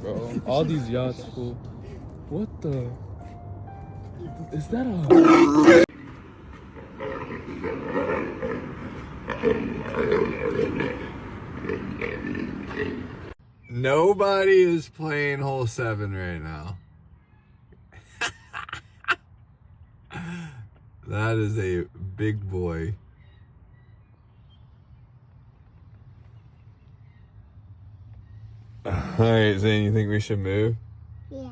Bro, all these yachts full. What the? Is that a... Nobody is playing hole 7 right now. That is a big boy. Alright, Zane, you think we should move? Yeah.